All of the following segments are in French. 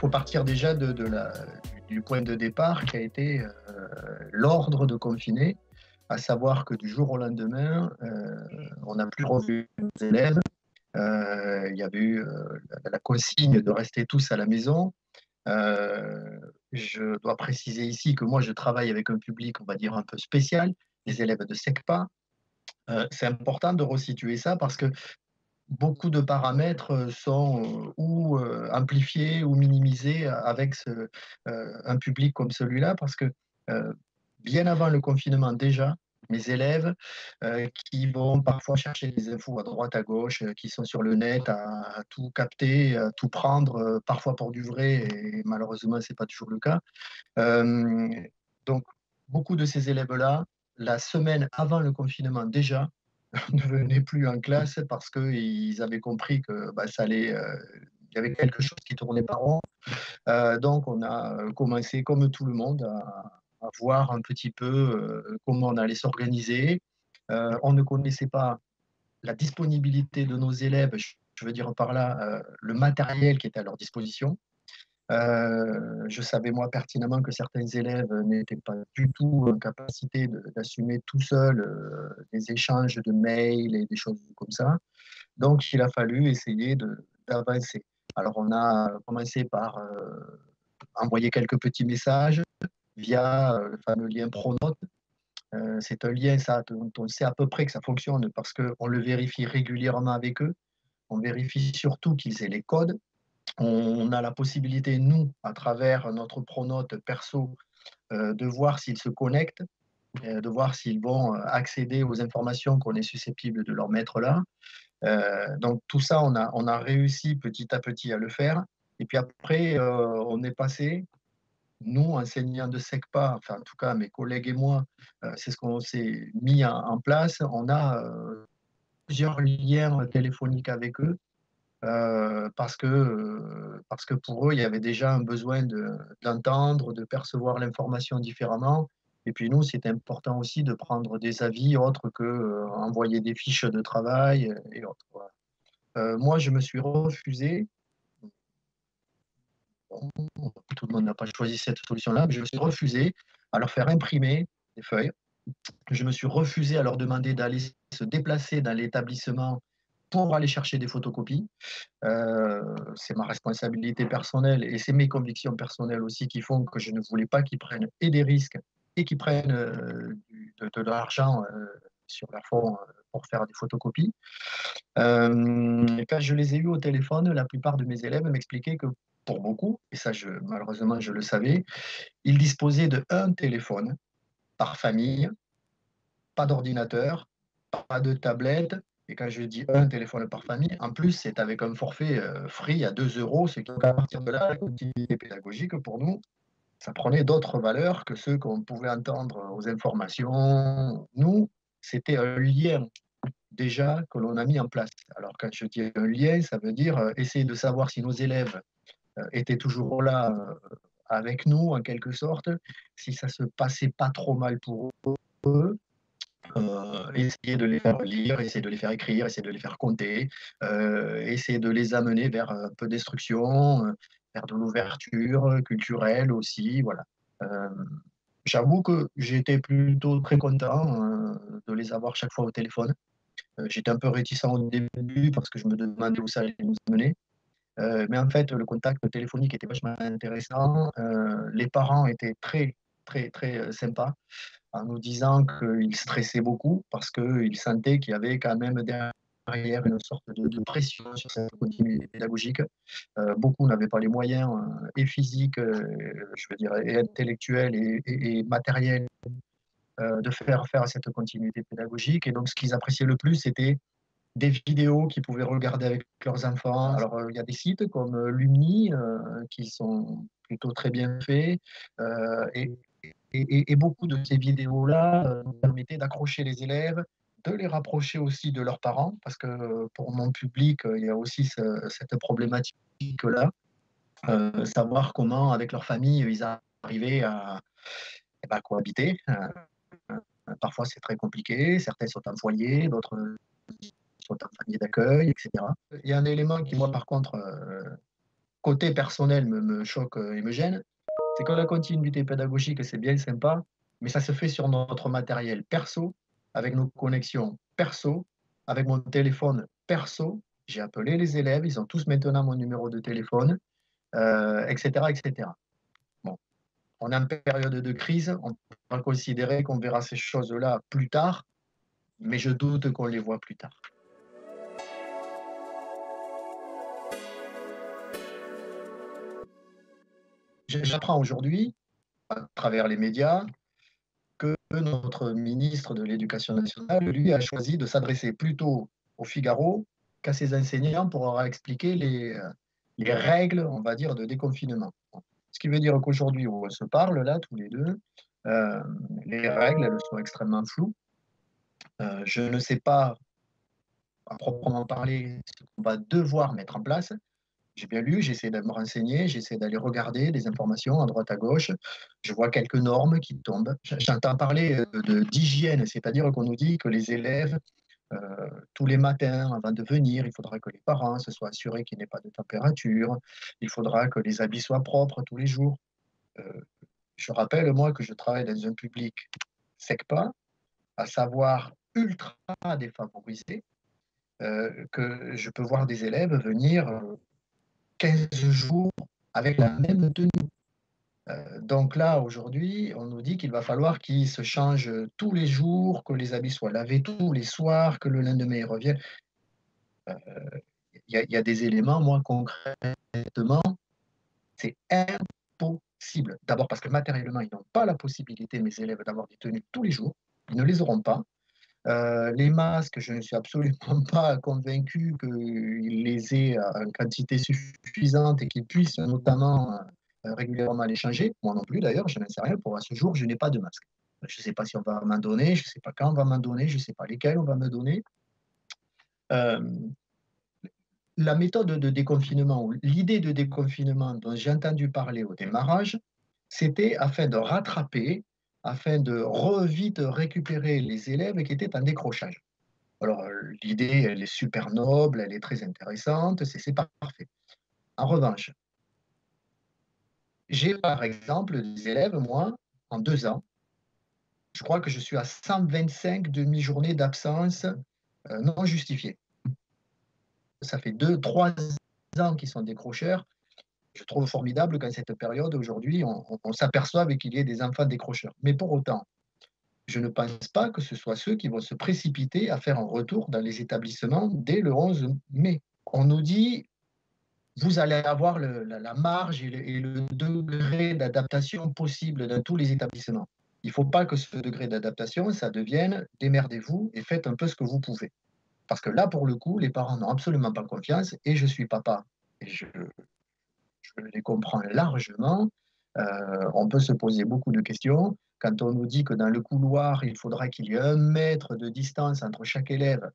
faut partir déjà du point de départ qui a été l'ordre de confiner, à savoir que du jour au lendemain, on n'a plus revu nos élèves. Il y avait eu la consigne de rester tous à la maison. Je dois préciser ici que moi, je travaille avec un public, on va dire, un peu spécial, les élèves de SECPA. C'est important de resituer ça parce que beaucoup de paramètres sont ou amplifiés ou minimisés avec un public comme celui-là, parce que euh, bien avant le confinement déjà, mes élèves qui vont parfois chercher des infos à droite, à gauche, qui sont sur le net, à tout capter, à tout prendre, parfois pour du vrai, et malheureusement, ce n'est pas toujours le cas. Euh, donc, beaucoup de ces élèves-là, la semaine avant le confinement déjà, ne venaient plus en classe parce qu'ils avaient compris que bah, ça allait, il y avait quelque chose qui tournait pas rond. Donc, on a commencé, comme tout le monde, à voir un petit peu comment on allait s'organiser. On ne connaissait pas la disponibilité de nos élèves, je veux dire par là le matériel qui était à leur disposition. Je savais moi pertinemment que certains élèves n'étaient pas du tout en capacité d'assumer tout seul des échanges de mails et des choses comme ça. Donc il a fallu essayer d'avancer. Alors on a commencé par envoyer quelques petits messages via le fameux lien Pronote. C'est un lien ça, dont on sait à peu près que ça fonctionne parce qu'on le vérifie régulièrement avec eux. On vérifie surtout qu'ils aient les codes. On a la possibilité, nous, à travers notre pronote perso, de voir s'ils se connectent, de voir s'ils vont accéder aux informations qu'on est susceptible de leur mettre là. Donc tout ça, on a réussi petit à petit à le faire. Et puis après, on est passé, nous, enseignants de SECPA, enfin en tout cas mes collègues et moi, c'est ce qu'on s'est mis en place. On a plusieurs liens téléphoniques avec eux parce que pour eux, il y avait déjà un besoin d'entendre, de percevoir l'information différemment. Et puis nous, c'est important aussi de prendre des avis autres que envoyer des fiches de travail et autres. Voilà. Moi, je me suis refusé, bon, tout le monde n'a pas choisi cette solution-là, mais je me suis refusé à leur faire imprimer des feuilles. Je me suis refusé à leur demander d'aller se déplacer dans l'établissement pour aller chercher des photocopies. C'est ma responsabilité personnelle et c'est mes convictions personnelles aussi qui font que je ne voulais pas qu'ils prennent et des risques et qu'ils prennent de l'argent sur leur fonds pour faire des photocopies. Et quand je les ai eus au téléphone, la plupart de mes élèves m'expliquaient que pour beaucoup, et ça malheureusement je le savais, ils disposaient de un téléphone par famille, pas d'ordinateur, pas de tablette. Et quand je dis un téléphone par famille, en plus, c'est avec un forfait free à 2 euros, ce qui, à partir de là, la continuité pédagogique, pour nous, ça prenait d'autres valeurs que ceux qu'on pouvait entendre aux informations. Nous, c'était un lien déjà que l'on a mis en place. Alors, quand je dis un lien, ça veut dire essayer de savoir si nos élèves étaient toujours là avec nous, en quelque sorte, si ça se passait pas trop mal pour eux, essayer de les faire lire, essayer de les faire écrire, essayer de les faire compter, essayer de les amener vers un peu d'instruction, vers de l'ouverture culturelle aussi. Voilà. Euh, J'avoue que j'étais plutôt très content de les avoir chaque fois au téléphone. J'étais un peu réticent au début parce que je me demandais où ça allait nous amener. Mais en fait, le contact téléphonique était vachement intéressant. Les parents étaient très, très, très sympas en nous disant qu'ils stressaient beaucoup parce qu'ils sentaient qu'il y avait quand même derrière une sorte de pression sur cette continuité pédagogique. Beaucoup n'avaient pas les moyens et physiques, je veux dire, et intellectuels et matériels de faire cette continuité pédagogique. Et donc, ce qu'ils appréciaient le plus, c'était des vidéos qu'ils pouvaient regarder avec leurs enfants. Alors, il y a des sites comme Lumni qui sont plutôt très bien faits et beaucoup de ces vidéos-là nous permettaient d'accrocher les élèves, de les rapprocher aussi de leurs parents, parce que pour mon public, il y a aussi cette problématique-là, savoir comment, avec leur famille, ils arrivaient à, eh ben, cohabiter. Parfois, c'est très compliqué. Certains sont en foyer, d'autres sont en famille d'accueil, etc. Il y a un élément qui, moi, par contre, côté personnel me choque et me gêne, c'est que la continuité pédagogique, c'est bien sympa, mais ça se fait sur notre matériel perso, avec nos connexions perso, avec mon téléphone perso. J'ai appelé les élèves, ils ont tous maintenant mon numéro de téléphone, etc., etc. Bon, on est en période de crise, on va considérer qu'on verra ces choses-là plus tard, mais je doute qu'on les voit plus tard. J'apprends aujourd'hui, à travers les médias, que notre ministre de l'Éducation nationale, lui, a choisi de s'adresser plutôt au Figaro qu'à ses enseignants pour leur expliquer les règles, on va dire, de déconfinement. Ce qui veut dire qu'aujourd'hui, où on se parle, là, tous les deux, euh, les règles, elles sont extrêmement floues. Je ne sais pas, à proprement parler, ce qu'on va devoir mettre en place. J'ai bien lu, j'essaie de me renseigner, j'essaie d'aller regarder des informations à droite à gauche. Je vois quelques normes qui tombent. J'entends parler d'hygiène, c'est-à-dire qu'on nous dit que les élèves, tous les matins, avant de venir, il faudra que les parents se soient assurés qu'il n'y ait pas de température. Il faudra que les habits soient propres tous les jours. Euh, je rappelle, moi, que je travaille dans un public SECPA, à savoir ultra défavorisé, que je peux voir des élèves venir 15 jours avec la même tenue. Donc là, aujourd'hui, on nous dit qu'il va falloir qu'ils se changent tous les jours, que les habits soient lavés tous les soirs, que le lendemain ils reviennent. Il y a des éléments, moi, concrètement, c'est impossible. D'abord parce que matériellement, ils n'ont pas la possibilité, mes élèves, d'avoir des tenues tous les jours. Ils ne les auront pas. Les masques, je ne suis absolument pas convaincu qu'ils les aient en quantité suffisante et qu'ils puissent notamment régulièrement les changer. Moi non plus d'ailleurs, je n'en sais rien. Pour à ce jour, je n'ai pas de masque. Je ne sais pas si on va m'en donner, je ne sais pas quand on va m'en donner, je ne sais pas lesquels on va me donner. Euh, la méthode de déconfinement, ou l'idée de déconfinement dont j'ai entendu parler au démarrage, c'était afin de rattraper, afin de vite récupérer les élèves qui étaient en décrochage. Alors, l'idée, elle est super noble, elle est très intéressante, c'est parfait. En revanche, j'ai par exemple des élèves, moi, en 2 ans, je crois que je suis à 125 demi-journées d'absence non justifiées. Ça fait 2, 3 ans qu'ils sont décrocheurs. Je trouve formidable qu'en cette période, aujourd'hui, on s'aperçoive qu'il y ait des enfants décrocheurs. Mais pour autant, je ne pense pas que ce soit ceux qui vont se précipiter à faire un retour dans les établissements dès le 11 mai. On nous dit vous allez avoir la marge et le degré d'adaptation possible dans tous les établissements. Il ne faut pas que ce degré d'adaptation, ça devienne démerdez-vous et faites un peu ce que vous pouvez. Parce que là, pour le coup, les parents n'ont absolument pas confiance et je suis papa et je les comprends largement. On peut se poser beaucoup de questions. Quand on nous dit que dans le couloir, il faudra qu'il y ait 1 mètre de distance entre chaque élève,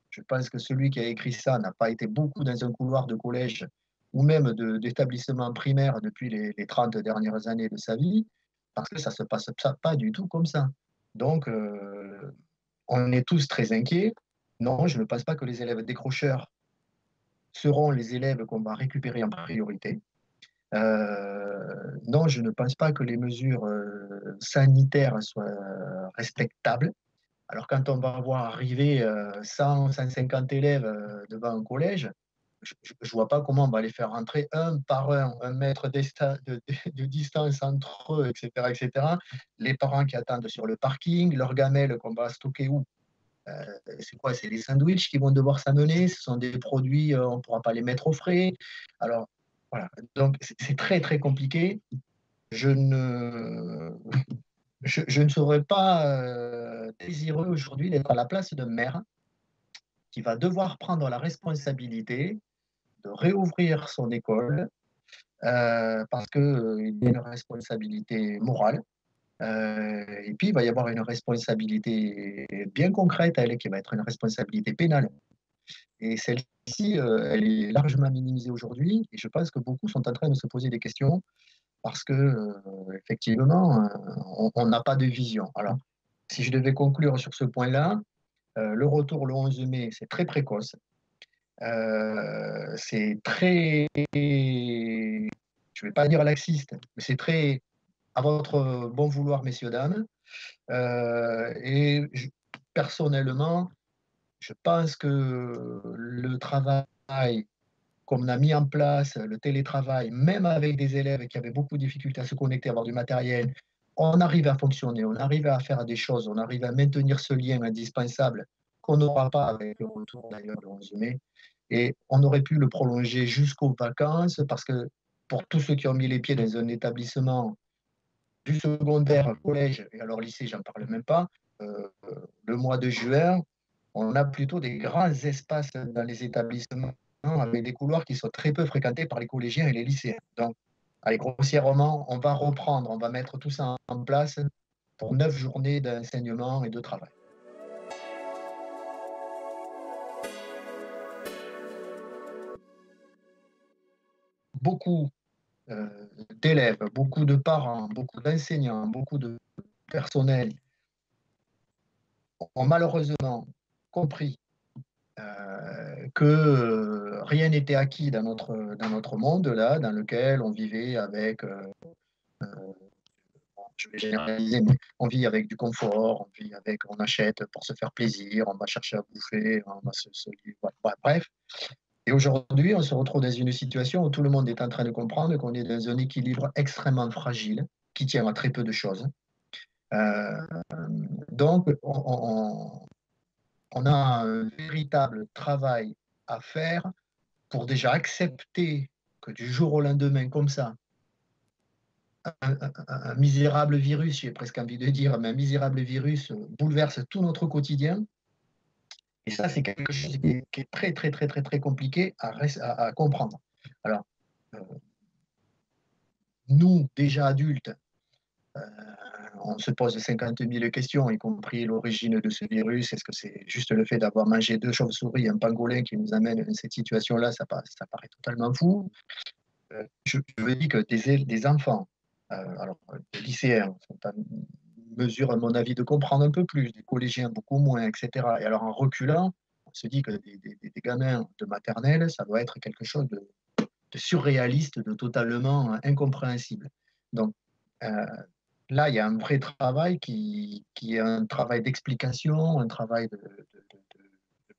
je pense que celui qui a écrit ça n'a pas été beaucoup dans un couloir de collège ou même d'établissement primaire depuis les 30 dernières années de sa vie, parce que ça ne se passe pas du tout comme ça. Donc, on est tous très inquiets. Non, je ne pense pas que les élèves décrocheurs seront les élèves qu'on va récupérer en priorité. Non, je ne pense pas que les mesures sanitaires soient respectables. Alors, quand on va voir arriver 100, 150 élèves devant un collège, je ne vois pas comment on va les faire rentrer un par un, 1 mètre de distance entre eux, etc., etc. Les parents qui attendent sur le parking, leurs gamelles qu'on va stocker où? C'est quoi? C'est les sandwichs qui vont devoir s'amener, ce sont des produits, on ne pourra pas les mettre au frais. Alors, voilà. Donc, c'est très, très compliqué. Je ne, je ne serais pas désireux aujourd'hui d'être à la place d'un maire qui va devoir prendre la responsabilité de réouvrir son école parce qu'il y a une responsabilité morale. Et puis, il va y avoir une responsabilité bien concrète, elle, qui va être une responsabilité pénale. Et celle-ci, elle est largement minimisée aujourd'hui. Et je pense que beaucoup sont en train de se poser des questions parce que, effectivement, on n'a pas de vision. Alors, si je devais conclure sur ce point-là, le retour le 11 mai, c'est très précoce. C'est très, je ne vais pas dire laxiste, mais c'est très à votre bon vouloir, messieurs, dames. Et personnellement, je pense que le travail qu'on a mis en place, le télétravail, même avec des élèves qui avaient beaucoup de difficultés à se connecter, à avoir du matériel, on arrive à fonctionner, on arrive à faire des choses, on arrive à maintenir ce lien indispensable qu'on n'aura pas avec le retour d'ailleurs le 11 mai. Et on aurait pu le prolonger jusqu'aux vacances parce que pour tous ceux qui ont mis les pieds dans un établissement du secondaire, collège et alors lycée, j'en parle même pas, le mois de juin, on a plutôt des grands espaces dans les établissements avec des couloirs qui sont très peu fréquentés par les collégiens et les lycéens. Donc, allez, grossièrement, on va reprendre, on va mettre tout ça en place pour 9 journées d'enseignement et de travail. Beaucoup d'élèves, beaucoup de parents, beaucoup d'enseignants, beaucoup de personnel ont malheureusement compris que rien n'était acquis dans notre monde là, dans lequel on vivait avec, je vais généraliser, mais on vit avec du confort, on vit avec, on achète pour se faire plaisir, on va chercher à bouffer, on va bref. Et aujourd'hui, on se retrouve dans une situation où tout le monde est en train de comprendre qu'on est dans un équilibre extrêmement fragile, qui tient à très peu de choses. Euh, donc, on a un véritable travail à faire pour déjà accepter que du jour au lendemain, comme ça, un misérable virus, j'ai presque envie de dire, mais un misérable virus bouleverse tout notre quotidien. Et ça, c'est quelque chose qui est très, très, très, très, très compliqué à comprendre. Alors, euh, nous, déjà adultes, euh, on se pose 50 000 questions, y compris l'origine de ce virus. Est-ce que c'est juste le fait d'avoir mangé 2 chauves-souris et un pangolin qui nous amène dans cette situation-là? Ça paraît totalement fou. Je veux dire que des enfants, alors des lycéens sont à mesure, à mon avis, de comprendre un peu plus, des collégiens beaucoup moins, etc. Et alors en reculant, on se dit que des gamins de maternelle, ça doit être quelque chose de surréaliste, de totalement incompréhensible. Donc euh, là, il y a un vrai travail qui est un travail d'explication, un travail de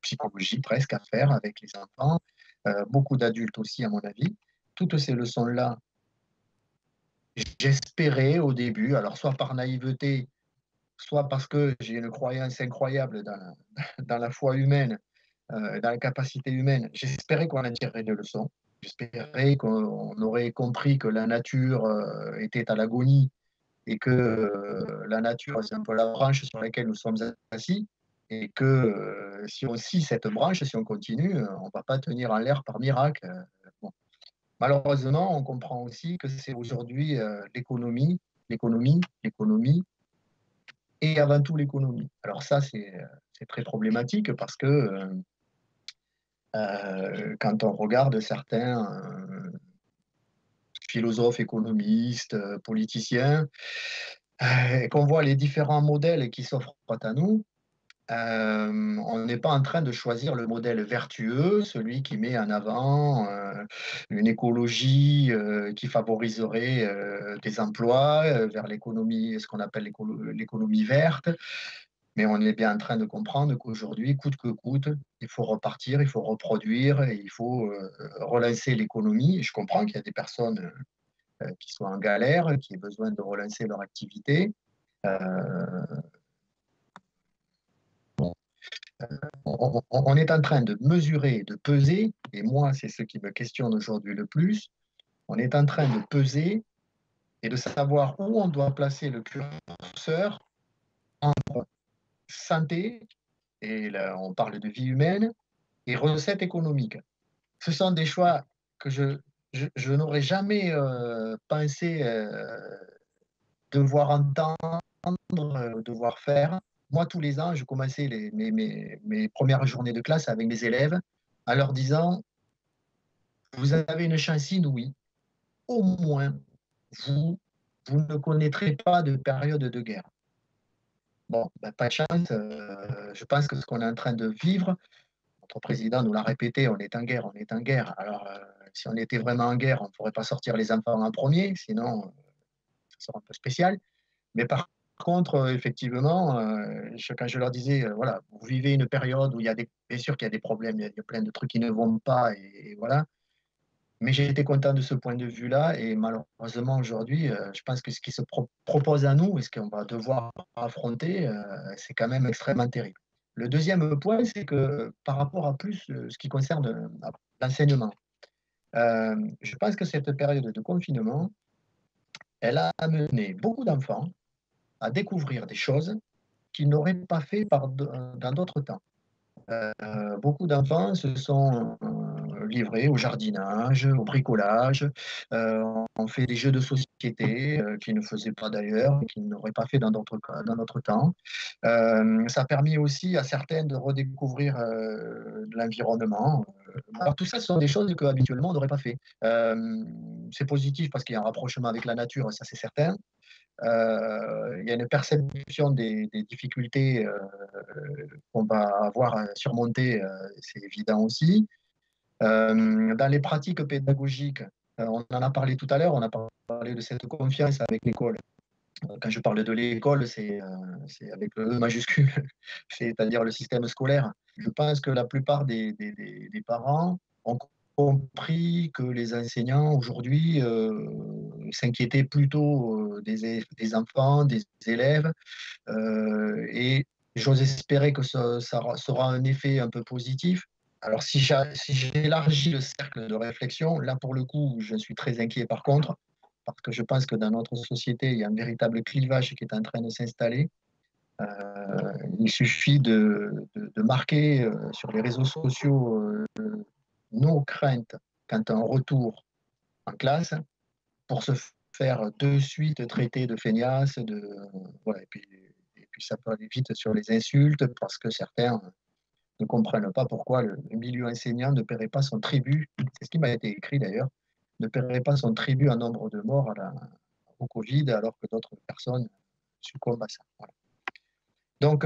psychologie presque à faire avec les enfants, beaucoup d'adultes aussi, à mon avis. Toutes ces leçons-là, j'espérais au début, alors soit par naïveté, soit parce que j'ai une croyance incroyable dans la foi humaine, dans la capacité humaine, j'espérais qu'on en tirerait des leçons. J'espérais qu'on aurait compris que la nature était à l'agonie et que la nature, c'est un peu la branche sur laquelle nous sommes assis et que si on scie cette branche, si on continue, on ne va pas tenir en l'air par miracle. Bon. Malheureusement, on comprend aussi que c'est aujourd'hui l'économie et avant tout l'économie. Alors ça, c'est très problématique parce que quand on regarde certains philosophes, économistes, politiciens, et qu'on voit les différents modèles qui s'offrent à nous, on n'est pas en train de choisir le modèle vertueux, celui qui met en avant une écologie qui favoriserait des emplois vers l'économie, ce qu'on appelle l'économie verte. Mais on est bien en train de comprendre qu'aujourd'hui, coûte que coûte, il faut repartir, il faut reproduire, et il faut relancer l'économie. Je comprends qu'il y a des personnes qui sont en galère, qui aient besoin de relancer leur activité. Euh, on est en train de mesurer, de peser, et moi, c'est ce qui me questionne aujourd'hui le plus. On est en train de peser et de savoir où on doit placer le curseur entre santé, et là, on parle de vie humaine, et recettes économiques. Ce sont des choix que je n'aurais jamais pensé devoir entendre, devoir faire. Moi, tous les ans, je commençais mes premières journées de classe avec mes élèves en leur disant, vous avez une chance inouïe, au moins, vous, vous ne connaîtrez pas de période de guerre. Bon, ben, pas de chance, je pense que ce qu'on est en train de vivre, notre président nous l'a répété, on est en guerre, on est en guerre. Alors, si on était vraiment en guerre, on ne pourrait pas sortir les enfants en premier, sinon, ça serait un peu spécial. Mais par contre, effectivement, quand je leur disais, voilà, vous vivez une période où il y a bien sûr qu'il y a des problèmes, il y a plein de trucs qui ne vont pas, et voilà. Mais j'ai été content de ce point de vue-là, et malheureusement aujourd'hui, je pense que ce qui se propose à nous et ce qu'on va devoir affronter, c'est quand même extrêmement terrible. Le deuxième point, c'est que par rapport à plus ce qui concerne l'enseignement, je pense que cette période de confinement, elle a amené beaucoup d'enfants à découvrir des choses qu'ils n'auraient pas fait dans d'autres temps. Beaucoup d'enfants se sont livrés au jardinage, au bricolage, ont fait des jeux de société qu'ils ne faisaient pas d'ailleurs, et qu'ils n'auraient pas fait dans notre temps. Ça a permis aussi à certains de redécouvrir l'environnement. Alors tout ça, ce sont des choses qu'habituellement on n'aurait pas fait. C'est positif parce qu'il y a un rapprochement avec la nature, ça c'est certain. Il y a une perception des difficultés qu'on va avoir à surmonter, c'est évident aussi. Dans les pratiques pédagogiques, on en a parlé tout à l'heure, on a parlé de cette confiance avec l'école. Quand je parle de l'école, c'est avec le E majuscule, c'est-à-dire le système scolaire. Je pense que la plupart des parents ont compris que les enseignants aujourd'hui s'inquiétaient plutôt des enfants, des élèves, et j'ose espérer que ça sera un effet un peu positif. Alors si j'élargis le cercle de réflexion, là pour le coup, je suis très inquiet par contre, parce que je pense que dans notre société, il y a un véritable clivage qui est en train de s'installer. Il suffit de marquer sur les réseaux sociaux nos craintes quant à un retour en classe pour se faire de suite traiter de feignasse, voilà, et puis ça peut aller vite sur les insultes parce que certains ne comprennent pas pourquoi le milieu enseignant ne paierait pas son tribut, c'est ce qui m'a été écrit d'ailleurs, ne paierait pas son tribut en nombre de morts au Covid alors que d'autres personnes succombent à ça. Voilà. Donc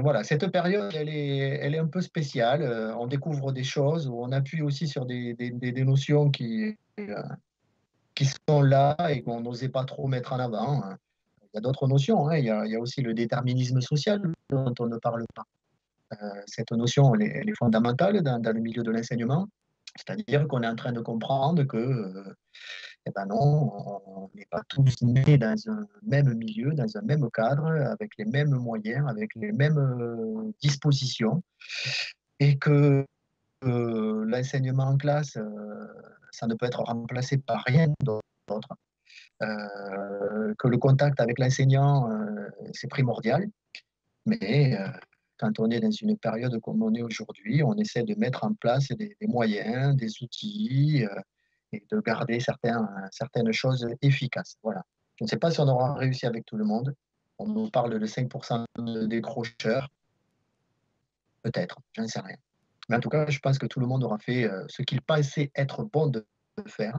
voilà, cette période, elle est un peu spéciale. On découvre des choses, où on appuie aussi sur des notions qui sont là et qu'on n'osait pas trop mettre en avant, hein. Il y a d'autres notions, hein. Il y a aussi le déterminisme social dont on ne parle pas. Cette notion, elle est fondamentale dans le milieu de l'enseignement, c'est-à-dire qu'on est en train de comprendre que, eh ben non, on n'est pas tous nés dans un même milieu, dans un même cadre, avec les mêmes moyens, avec les mêmes dispositions, et que l'enseignement en classe, ça ne peut être remplacé par rien d'autre. Que le contact avec l'enseignant, c'est primordial, mais quand on est dans une période comme on est aujourd'hui, on essaie de mettre en place des moyens, des outils, et de garder certaines choses efficaces. Voilà. Je ne sais pas si on aura réussi avec tout le monde. On nous parle de 5% de décrocheurs, peut-être, j'en sais rien. Mais en tout cas, je pense que tout le monde aura fait ce qu'il pensait être bon de faire,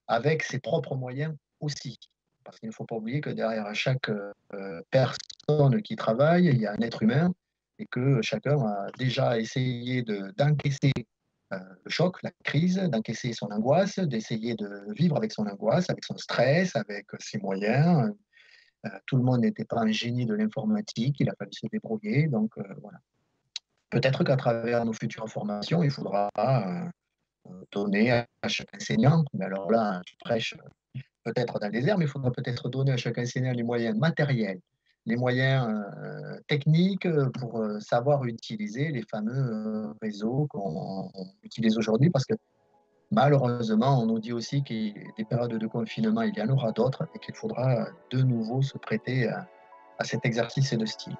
avec ses propres moyens aussi. Parce qu'il ne faut pas oublier que derrière chaque personne qui travaille, il y a un être humain, et que chacun a déjà essayé d'encaisser le choc, la crise, d'encaisser son angoisse, d'essayer de vivre avec son angoisse, avec son stress, avec ses moyens. Tout le monde n'était pas un génie de l'informatique, il a fallu se débrouiller. Donc voilà. Peut-être qu'à travers nos futures formations, il faudra donner à chaque enseignant, mais alors là, je prêche peut-être dans les airs, mais il faudra peut-être donner à chaque enseignant les moyens matériels, les moyens techniques pour savoir utiliser les fameux réseaux qu'on utilise aujourd'hui, parce que malheureusement, on nous dit aussi que des périodes de confinement, il y en aura d'autres, et qu'il faudra de nouveau se prêter à cet exercice de style.